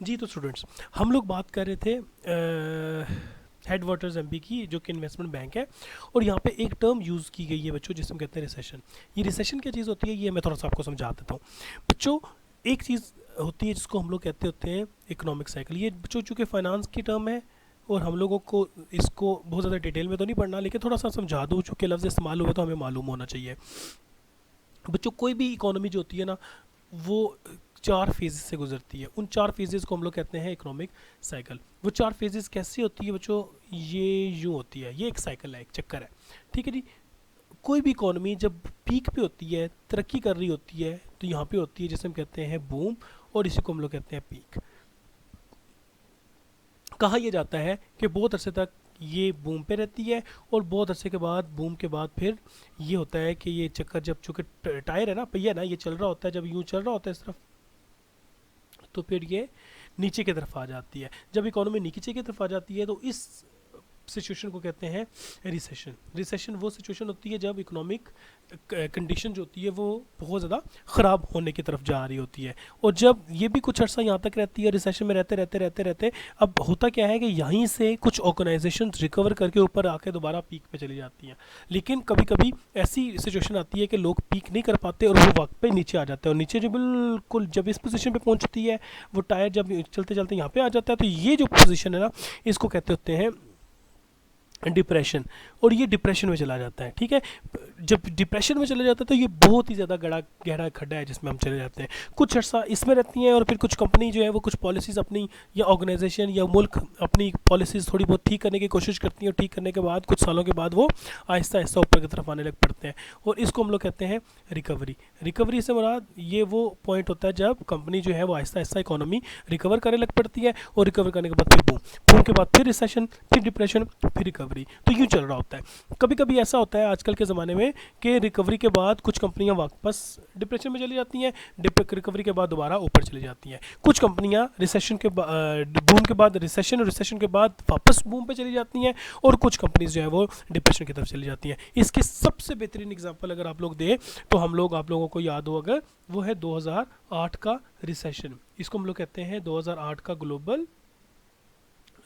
जी तो स्टूडेंट्स, हम लोग बात कर रहे थे हेडवाटर्स एमबी की, जो कि इन्वेस्टमेंट बैंक है। और यहाँ पे एक टर्म यूज़ की गई है बच्चों, जिसे हम कहते हैं रिसेशन। ये रिसेशन क्या चीज़ होती है, ये मैं थोड़ा सा आपको समझा देता हूँ बच्चों। एक चीज़ होती है जिसको हम लोग कहते होते हैं इकोनॉमिक साइकिल। ये बच्चों चूँकि फाइनेंस की टर्म है और हम लोगों को इसको बहुत ज़्यादा डिटेल में तो नहीं पढ़ना, लेकिन थोड़ा सा समझा दूँ, चूँकि लफ्ज़ इस्तेमाल हुए तो हमें मालूम होना चाहिए बच्चों। कोई भी इकोनॉमी जो होती है ना, वो 4 फेजेस से गुजरती है। उन 4 फेजेस को हम लोग कहते हैं इकोनॉमिक साइकिल। वो 4 फेजेस कैसी होती है बच्चों, ये यूँ होती है, ये एक साइकिल है, एक चक्कर है, ठीक है जी। कोई भी इकोनॉमी जब पीक पे होती है, तरक्की कर रही होती है, तो यहाँ पे होती है जिसे हम कहते हैं बूम, और इसी को हम लोग कहते हैं पीक। कहा यह जाता है कि बहुत अरसे तक ये बूम पे रहती है, और बहुत अरसे के बाद, बूम के बाद फिर ये होता है कि ये चक्कर, जब चूँकि टायर है ना, पहिया ना, ये चल रहा होता है, जब यूँ चल रहा होता है इस तरफ, तो फिर ये नीचे की तरफ आ जाती है। जब इकोनॉमी नीचे की तरफ आ जाती है तो इस सिचुएशन को कहते हैं रिसेशन। रिसेशन वो सिचुएशन होती है जब इकोनॉमिक कंडीशन जो होती है वो बहुत ज़्यादा ख़राब होने की तरफ जा रही होती है। और जब ये भी कुछ अर्सा यहाँ तक रहती है, रिसेशन में रहते रहते रहते रहते अब होता क्या है कि यहीं से कुछ ऑर्गेनाइजेशन रिकवर करके ऊपर आके दोबारा पीक पे चली जाती हैं। लेकिन कभी कभी ऐसी सिचुएशन आती है कि लोग पीक नहीं कर पाते और वो वक्त पे नीचे आ जाते हैं, और नीचे जो बिल्कुल जब इस पोजीशन पे पहुंचती है, वो टायर जब चलते चलते यहाँ पे आ जाता है, तो ये जो पोजीशन है ना, इसको कहते होते हैं डिप्रेशन। और ये डिप्रेशन में चला जाता है, ठीक है। जब डिप्रेशन में चला जाता है तो ये बहुत ही ज़्यादा गहरा खड्डा है जिसमें हम चले जाते हैं। कुछ अर्सा इसमें रहती हैं, और फिर कुछ कंपनी जो है वो कुछ पॉलिसीज़ अपनी, या ऑर्गेनाइजेशन या मुल्क अपनी पॉलिसीज़ थोड़ी बहुत ठीक करने की कोशिश करती हैं, और ठीक करने के बाद कुछ सालों के बाद वो आहिस्ता आहिस्ता ऊपर की तरफ आने लग पड़ते हैं, और इसको हम लोग कहते हैं रिकवरी। रिकवरी से मुराद ये वो पॉइंट होता है जब कंपनी जो है वो आहिस्ता आहिस्ता इकोनॉमी रिकवर करने लग पड़ती है, और रिकवर करने के बाद फिर बूम, बूम के बाद फिर रिसेशन, फिर डिप्रेशन, फिर रिकवरी। तो यूँ चल रहा होता है। कभी कभी ऐसा होता है आजकल के ज़माने में कि रिकवरी के बाद कुछ कंपनियां वापस डिप्रेशन में चली जाती हैं, रिकवरी के बाद दोबारा ऊपर चली जाती हैं। कुछ कंपनियां रिसेशन के बूम के बाद रिसेशन, और रिसेशन के बाद वापस बूम पे चली जाती हैं, और कुछ कंपनीज जो है वो डिप्रेशन की तरफ चली जाती हैं। इसके सबसे बेहतरीन एग्जांपल अगर आप लोग दें तो आप लोगों को याद हो अगर, वो है 2008 का रिसेशन। इसको हम लोग कहते हैं 2008 का ग्लोबल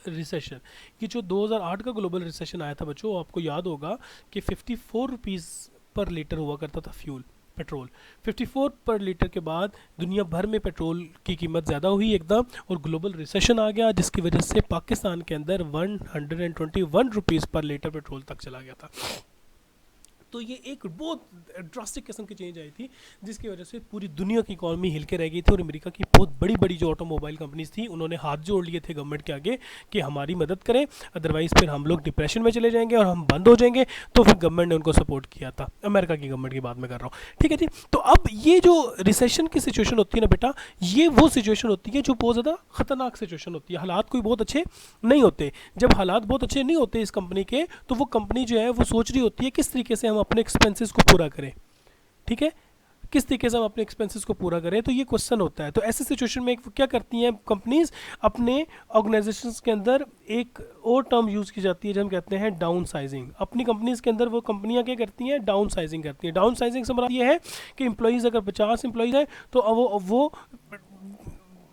रिसेशन। ये जो 2008 का ग्लोबल रिसेशन आया था बच्चों, आपको याद होगा कि 54 रुपीज़ पर लीटर हुआ करता था फ्यूल, पेट्रोल। 54 पर लीटर के बाद दुनिया भर में पेट्रोल की कीमत ज़्यादा हुई एकदम, और ग्लोबल रिसेशन आ गया, जिसकी वजह से पाकिस्तान के अंदर 121 रुपीज़ पर लीटर पेट्रोल तक चला गया था। तो ये एक बहुत ड्रास्टिक किस्म की चेंज आई थी, जिसकी वजह से पूरी दुनिया की इकॉनमी हिल के रह गई थी, और अमेरिका की बहुत बड़ी बड़ी जो ऑटोमोबाइल कंपनीज थी, उन्होंने हाथ जोड़ लिए थे गवर्नमेंट के आगे कि हमारी मदद करें, अदरवाइज़ फिर हम लोग डिप्रेशन में चले जाएंगे और हम बंद हो जाएंगे। तो फिर गवर्नमेंट ने उनको सपोर्ट किया था, अमेरिका की गवर्नमेंट की बात मैं कर रहा हूँ, ठीक है जी। तो अब ये जो रिसेशन की सिचुएशन होती है ना बेटा, ये वो सिचुएशन होती है जो बहुत ज़्यादा खतरनाक सिचुएशन होती है। हालात कोई बहुत अच्छे नहीं होते। जब हालात बहुत अच्छे नहीं होते इस कंपनी के, तो वो कंपनी जो है वो सोच रही होती है किस तरीके से हम अपने एक्सपेंसेस को पूरा करें, ठीक है, किस तरीके से हम अपने एक्सपेंसेस को पूरा करें। तो ये क्वेश्चन होता है। तो ऐसे सिचुएशन में क्या करती हैं कंपनीज, अपने ऑर्गेनाइजेशंस के अंदर एक और टर्म यूज़ की जाती है जो हम कहते हैं डाउन साइजिंग। अपनी कंपनीज के अंदर वो कंपनियां क्या करती हैं, डाउन साइजिंग करती हैं। डाउन साइजिंग से मतलब ये है कि एम्प्लॉयज़ अगर 50 एम्प्लॉयज़ हैं, तो वो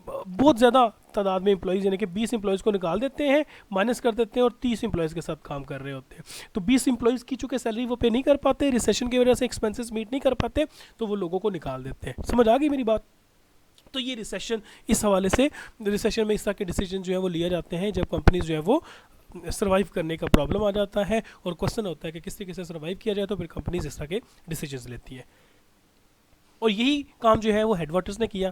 बहुत ज़्यादा तादाद में एम्प्लॉयज़, यानी कि 20 एम्प्लॉयज़ को निकाल देते हैं, माइनस कर देते हैं, और 30 एम्प्लॉयज़ के साथ काम कर रहे होते हैं। तो 20 एम्प्लॉयज़ की चूँकि सैलरी वो पे नहीं कर पाते, रिसेशन की वजह से एक्सपेंसेस मीट नहीं कर पाते, तो वो लोगों को निकाल देते हैं। समझ आ गई मेरी बात। तो ये रिसेशन, इस हवाले से रिसेशन में इस तरह के डिसीजन जो है वो लिए जाते हैं जब कंपनीज जो है वो सर्वाइव करने का प्रॉब्लम आ जाता है, और क्वेश्चन होता है कि किस तरीके से सर्वाइव किया जाए। तो फिर कंपनीज इस तरह के डिसीजन लेती है, और यही काम जो है वो हेडवाटर्स ने किया,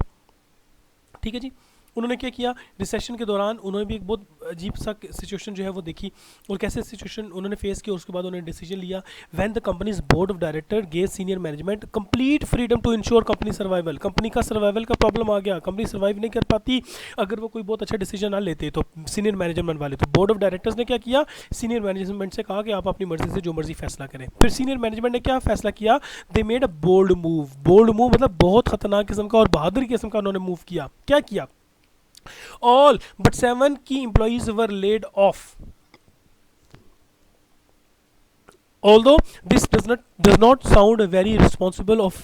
ठीक है जी। उन्होंने क्या किया, रिसेशन के दौरान उन्होंने भी एक बहुत अजीब सा सिचुएशन जो है वो देखी, और कैसे सिचुएशन उन्होंने फेस किया। उसके बाद उन्होंने डिसीजन लिया, when the company's board of director gave senior management complete freedom to ensure company survival. Company का सर्वाइवल का प्रॉब्लम आ गया, कंपनी सर्वाइव नहीं कर पाती अगर वो कोई बहुत अच्छा डिसीजन ना लेते, तो सीनियर मैनेजमेंट वाले, तो बोर्ड ऑफ डायरेक्टर्स ने क्या किया, सीनियर मैनेजमेंट से कहा कि आप अपनी मर्जी से जो मर्जी फैसला करें। फिर सीनियर मैनेजमेंट ने क्या फैसला किया, they made a bold move. Bold move मतलब बहुत खतरनाक किस्म का और बहादुर किस्म का उन्होंने मूव किया। क्या किया, all but 7 key employees were laid off। Although this does not sound very responsible of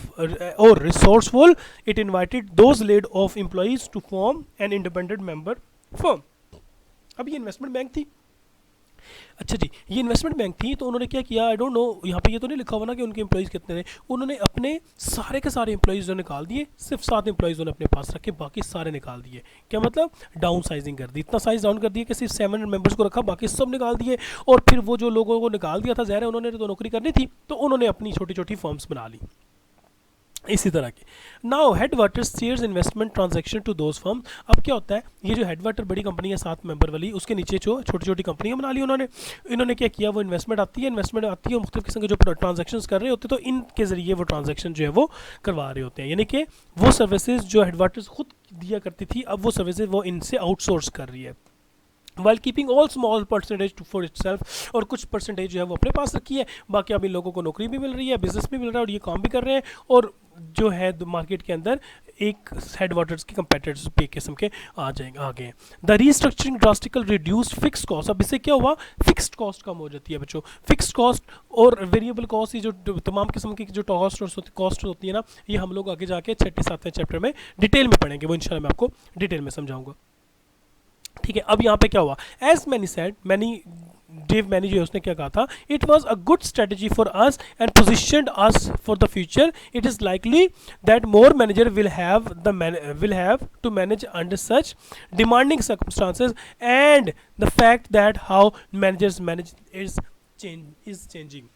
or resourceful, it invited those laid off employees to form an independent member firm. अब ये इन्वेस्टमेंट बैंक थी। अच्छा जी, ये investment bank थी तो उन्होंने क्या किया, आई डोंट नो, यहाँ पे ये तो नहीं लिखा हुआ ना कि उनके एम्प्लॉइज़ कितने थे। उन्होंने अपने सारे के सारे एम्प्लॉइज़ जो निकाल दिए, सिर्फ 7 एम्प्लॉइज़ उन्होंने अपने पास रखे, बाकी सारे निकाल दिए। क्या मतलब, डाउन साइजिंग कर दी, इतना साइज डाउन कर दिया कि सिर्फ 7 मेंबर्स को रखा, बाकी सब निकाल दिए। और फिर वो जो लोगों को निकाल दिया था, ज़ाहिर है उन्होंने तो नौकरी करनी थी, तो उन्होंने अपनी छोटी छोटी फर्म्स बना ली इसी तरह की। Now headwater shares investment transaction to those firm. अब क्या होता है, ये जो हेडवाटर बड़ी कंपनी है 7 मेंबर वाली, उसके नीचे जो छोटी छोटी कंपनियां बना ली उन्होंने। इन्होंने क्या किया, वो इन्वेस्टमेंट आती है और मुख्तलिफ किस्म के जो ट्रांजेक्शन कर रहे होते हैं, तो इनके जरिए वो ट्रांजेक्शन जो है वो करवा रहे होते हैं। यानी कि वो सर्विसेज जो हेडवाटर्स खुद दिया करती थी, अब वो सर्विसेज वो इनसे आउटसोर्स कर रही है, while keeping all small percentage for it self. और कुछ परसेंटेज जो है वो अपने पास रखी है, बाकी अब इन लोगों को नौकरी भी मिल रही है, बिजनेस भी मिल रहा है और ये काम भी कर रहे हैं, और जो है मार्केट के अंदर एक हेडवाटर्स के कंपेटिटर्स पे किस्म के आ गए। The restructuring drastical reduce fix cost. अब इससे क्या हुआ, फिक्स्ड कॉस्ट कम हो जाती है बच्चों। फिक्स्ड कॉस्ट और वेरिएबल कॉस्ट, ये जो तमाम किस्म की जो कॉस्ट होती है ना, ये हम लोग आगे जाके 6-7वें चैप्टर में डिटेल में पढ़ेंगे, वो इंशाल्लाह मैं आपको डिटेल में समझाऊंगा। ठीक है, अब यहाँ पे क्या हुआ, एज मैनी सेड, मैनी जो है उसने क्या कहा था, it was a good strategy for us and positioned us for the future. It is likely that more manager will have to manage under such demanding circumstances and the fact that how managers manage is changing.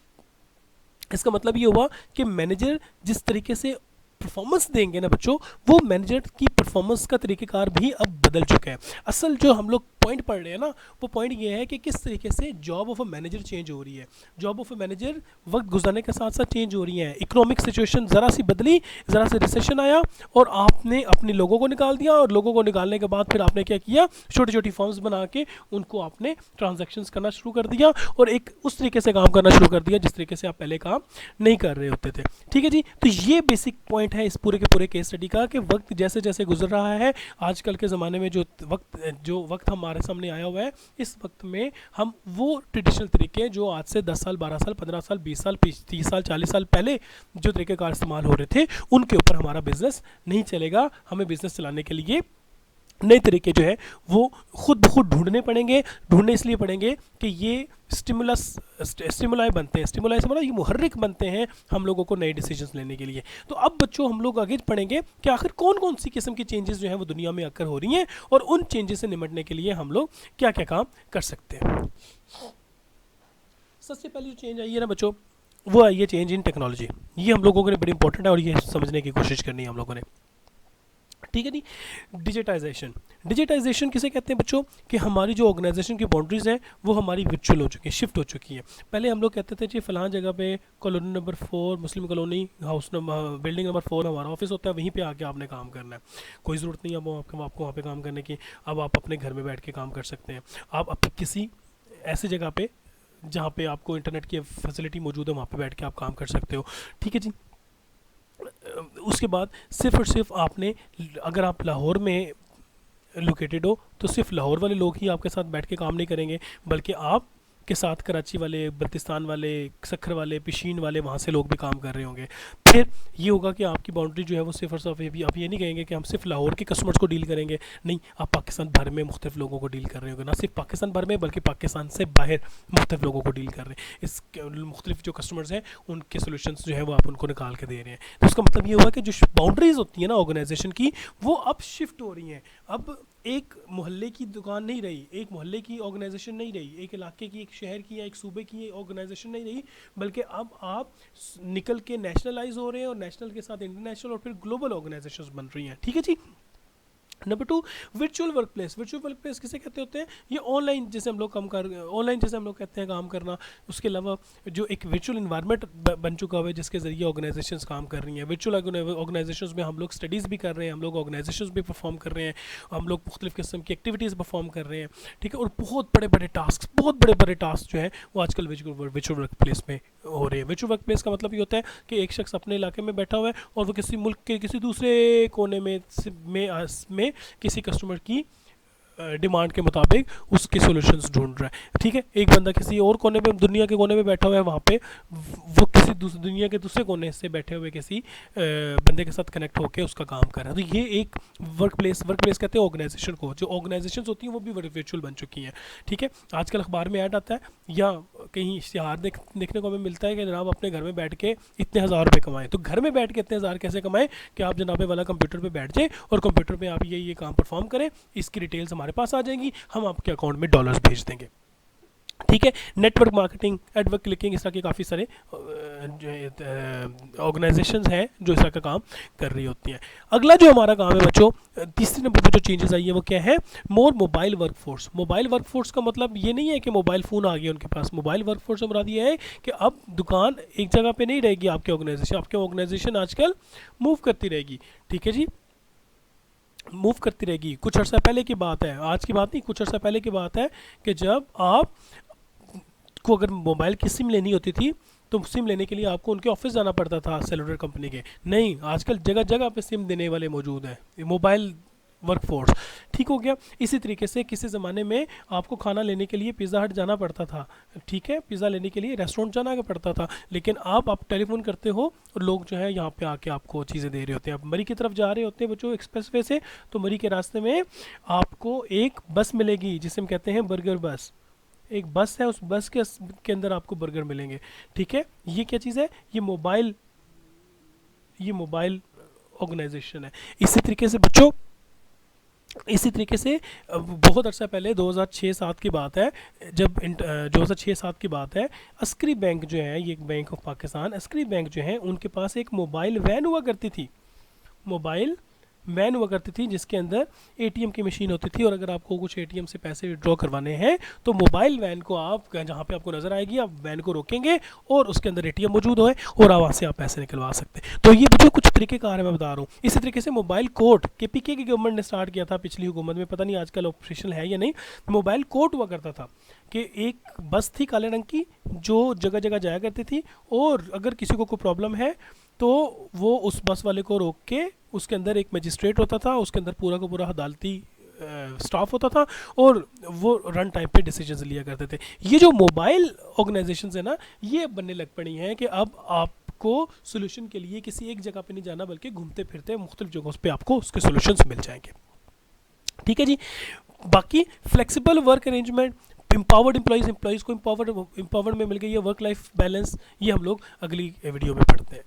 इसका मतलब ये हुआ कि manager जिस तरीके से performance देंगे ना बच्चों, वो मैनेजर की परफॉर्मेंस का तरीक़ेकार भी अब बदल चुका है। असल जो हम लोग पॉइंट पढ़ रहे हैं ना, वो पॉइंट ये है कि किस तरीके से job of a manager change हो रही है। जॉब ऑफ अ मैनेजर वक्त गुजरने के साथ साथ चेंज हो रही है। इकोनॉमिक सिचुएशन ज़रा सी बदली, ज़रा से रिसेशन आया और आपने अपने लोगों को निकाल दिया, और लोगों को निकालने के बाद फिर आपने क्या किया, छोटी छोटी फर्म्स बना के उनको आपने ट्रांजेक्शन्स करना शुरू कर दिया और एक उस तरीके से काम करना शुरू कर दिया जिस तरीके से आप पहले काम नहीं कर रहे होते थे। ठीक है जी, तो ये बेसिक पॉइंट है इस पूरे के पूरे केस स्टडी का, कि वक्त जैसे जैसे गुजर रहा है, आजकल के ज़माने में जो वक्त हमारे सामने आया हुआ है, इस वक्त में हम वो ट्रेडिशनल तरीके जो आज से 10 साल 12 साल 15 साल 20 साल 30 साल 40 साल पहले जो तरीके कार इस्तेमाल हो रहे थे, उनके ऊपर हमारा बिजनेस नहीं चलेगा। हमें बिजनेस चलाने के लिए नए तरीके जो है वो खुद ब खुद ढूंढने इसलिए पड़ेंगे कि ये स्टिमुलाई बनते हैं, स्टिमुलाई से मतलब ये मुहर्रिक बनते हैं हम लोगों को नए डिसीजंस लेने के लिए। तो अब बच्चों हम लोग आगे पढ़ेंगे कि आखिर कौन कौन सी किस्म की चेंजेस जो हैं वो दुनिया में आकर हो रही हैं, और उन चेंजेस से निपटने के लिए हम लोग क्या क्या काम कर सकते हैं। सबसे पहले जो चेंज आई है ना बच्चों, वो आई है चेंज इन टेक्नोलॉजी। ये हम लोगों के लिए बड़ी इंपॉर्टेंट है और ये समझने की कोशिश करनी है हम लोगों ने। ठीक है जी, डिजिटाइजेशन किसे कहते हैं बच्चों, कि हमारी जो ऑर्गेनाइजेशन की बाउंड्रीज हैं वो हमारी वर्चुअल हो चुकी है, शिफ्ट हो चुकी है। पहले हम लोग कहते थे जी फलां जगह पे colony number 4 Muslim colony house number building number 4 हमारा ऑफिस होता है, वहीं पे आके आपने काम करना है, कोई ज़रूरत नहीं है आपको वहाँ पे काम करने की। अब आप अपने घर में बैठ के काम कर सकते हैं। आप किसी ऐसी जगह पे जहाँ पे आपको इंटरनेट की फैसिलिटी मौजूद है, वहाँ पे बैठ के आप काम कर सकते हो। ठीक है जी, उसके बाद सिर्फ और सिर्फ आपने, अगर आप लाहौर में लोकेटेड हो तो सिर्फ लाहौर वाले लोग ही आपके साथ बैठ के काम नहीं करेंगे, बल्कि आप के साथ कराची वाले, बल्तिस्तान वाले, सखर वाले, पिशीन वाले, वहाँ से लोग भी काम कर रहे होंगे। फिर ये होगा कि आपकी बाउंड्री जो है वो सिर्फ और सिर्फ आप ये नहीं कहेंगे कि हम सिर्फ लाहौर के कस्टमर्स को डील करेंगे, नहीं, आप पाकिस्तान भर में मुख्तलिफ लोगों को डील कर रहे होंगे, ना सिर्फ पाकिस्तान भर में बल्कि पाकिस्तान से बाहर मुख्तलिफ लोगों को डील कर रहे हैं। इस मुख्तलिफ जो कस्टमर्स हैं उनके सोल्यूशंस जो है वो आप उनको निकाल के दे रहे हैं। तो उसका मतलब ये हुआ कि जो बाउंड्रीज होती है ना ऑर्गेनाइजेशन की, वो अब शिफ्ट हो रही हैं। अब एक मोहल्ले की दुकान नहीं रही, एक मोहल्ले की ऑर्गेनाइजेशन नहीं रही, एक इलाके की, एक शहर की या एक सूबे की ऑर्गेनाइजेशन नहीं रही, बल्कि अब आप निकल के नेशनलाइज हो रहे हैं और नेशनल के साथ इंटरनेशनल और फिर ग्लोबल ऑर्गेनाइजेशंस बन रही हैं। ठीक है जी। Number 2, virtual work place. Virtual work place किसे कहते होते हैं, ये ऑनलाइन जैसे हम लोग ऑनलाइन जैसे हम लोग कहते हैं काम करना, उसके अलावा जो एक वर्चुअल इन्वायरमेंट बन चुका हुआ है जिसके ज़रिए ऑर्गेनाइजेशंस काम कर रही हैं। वर्चुअल ऑर्गेनाइजेशंस में हम लोग स्टडीज़ भी कर रहे हैं, हम लोग ऑर्गेनाइजेशंस भी परफॉर्म कर रहे हैं, हम लोग मुख्तलिफ किस्म की एक्टिविटीज़ परफॉर्म कर रहे हैं। ठीक है, और बहुत बड़े बड़े टास्क जो है वो आजकल वर्चुअल वर्क प्लेस में हो रहे हैं। वर्चुअल वर्क प्लेस का मतलब ये होता है कि एक शख्स अपने इलाके में बैठा हुआ है और वो किसी मुल्क के किसी दूसरे कोने में किसी कस्टमर की डिमांड के मुताबिक उसके सॉल्यूशंस ढूंढ रहा है। ठीक है, एक बंदा किसी और कोने में, दुनिया के कोने में बैठा हुआ है, वहाँ पे वो किसी दुनिया के दूसरे कोने से बैठे हुए किसी बंदे के साथ कनेक्ट होकर उसका काम कर रहा है। तो ये एक वर्क प्लेस कहते हैं ऑर्गेनाइजेशन को। जो ऑर्गेनाइजेशन होती हैं वो भी वर्चुअल बन चुकी हैं। ठीक है, आजकल अखबार में ऐड आता है या कहीं इश्तिहार देखने को हमें मिलता है कि जनाब अपने घर में बैठ के इतने हज़ार रुपये कमाएं। तो घर में बैठ के इतने हज़ार कैसे कमाएं कि आप जनाबे वाला कंप्यूटर पे बैठ जाए और कंप्यूटर पे आप ये काम परफॉर्म करें, इसकी डिटेल्स हमारे पास आ जाएंगी, हम आपके अकाउंट में डॉलर्स भेज देंगे। ठीक है, नेटवर्क मार्केटिंग, एडवर्क क्लिकिंग, इस तरह के काफ़ी सारे ऑर्गेनाइजेशंस हैं जो इस तरह का काम कर रही होती हैं। अगला जो हमारा काम है बच्चों, तीसरे नंबर पर जो चेंजेस आई है वो क्या है, मोर मोबाइल वर्कफोर्स। मोबाइल वर्कफोर्स का मतलब ये नहीं है कि मोबाइल फ़ोन आ गया उनके पास। मोबाइल वर्कफोर्स से मुराद ये है कि अब दुकान एक जगह पे नहीं रहेगी, आपके ऑर्गेनाइजेशन आजकल मूव करती रहेगी। ठीक है जी, मूव करती रहेगी। कुछ अर्सा पहले की बात है, आज की बात नहीं, कुछ अर्सा पहले की बात है कि जब आप को अगर मोबाइल की सिम लेनी होती थी तो सिम लेने के लिए आपको उनके ऑफिस जाना पड़ता था सेलुलर कंपनी के। नहीं, आजकल जगह जगह पे सिम देने वाले मौजूद हैं। मोबाइल वर्कफोर्स ठीक हो गया। इसी तरीके से किसी ज़माने में आपको खाना लेने के लिए पिज़्ज़ा हट जाना पड़ता था। ठीक है, पिज़्ज़ा लेने के लिए रेस्टोरेंट जाना पड़ता था, लेकिन आप टेलीफोन करते हो और लोग जो है यहाँ पे आके आपको चीज़ें दे रहे होते हैं। आप मरी की तरफ जा रहे होते हैं बच्चों एक्सप्रेस वे से, तो मरी के रास्ते में आपको एक बस मिलेगी जिसे हम कहते हैं बर्गर बस। एक बस है, उस बस के अंदर आपको बर्गर मिलेंगे। ठीक है, ये क्या चीज़ है, ये मोबाइल ऑर्गेनाइजेशन है। इसी तरीके से बच्चों, इसी तरीके से बहुत अर्सा पहले 2006-07 की बात है, जब 2006-07 की बात है, अस्करी बैंक जो है, ये bank of Pakistan, Askari bank जो है, उनके पास एक मोबाइल वैन हुआ करती थी। मोबाइल वैन हुआ करती थी जिसके अंदर एटीएम की मशीन होती थी, और अगर आपको कुछ एटीएम से पैसे विड्रॉ करवाने हैं तो मोबाइल वैन को आप जहाँ पे आपको नज़र आएगी, आप वैन को रोकेंगे और उसके अंदर एटीएम मौजूद है और वहाँ से आप पैसे निकलवा सकते हैं। तो ये बच्चों कुछ तरीके कार है मैं बता रहा हूँ। इसी तरीके से मोबाइल कोर्ट केपीके की गवर्नमेंट ने स्टार्ट किया था पिछली हुकूमत में, पता नहीं आजकल ऑपरेशनल है या नहीं। मोबाइल कोर्ट हुआ करता था कि एक बस थी काले रंग की जो जगह जगह जाया करती थी, और अगर किसी को कोई प्रॉब्लम है तो वो उस बस वाले को रोक के, उसके अंदर एक मजिस्ट्रेट होता था, उसके अंदर पूरा का पूरा अदालती स्टाफ होता था, और वो रन टाइम पे डिसीजंस लिया करते थे। ये जो मोबाइल ऑर्गेनाइजेशंस है ना, ये बनने लग पड़ी हैं कि अब आपको सोल्यूशन के लिए किसी एक जगह पे नहीं जाना, बल्कि घूमते फिरते मुख्तलिफ जगहों पे आपको उसके सोल्यूशंस मिल जाएंगे। ठीक है जी, बाकी flexible work arrangement, empowered employees को एम्पावर्ड में मिल गई है, वर्क लाइफ बैलेंस, ये हम लोग अगली वीडियो में पढ़ते हैं।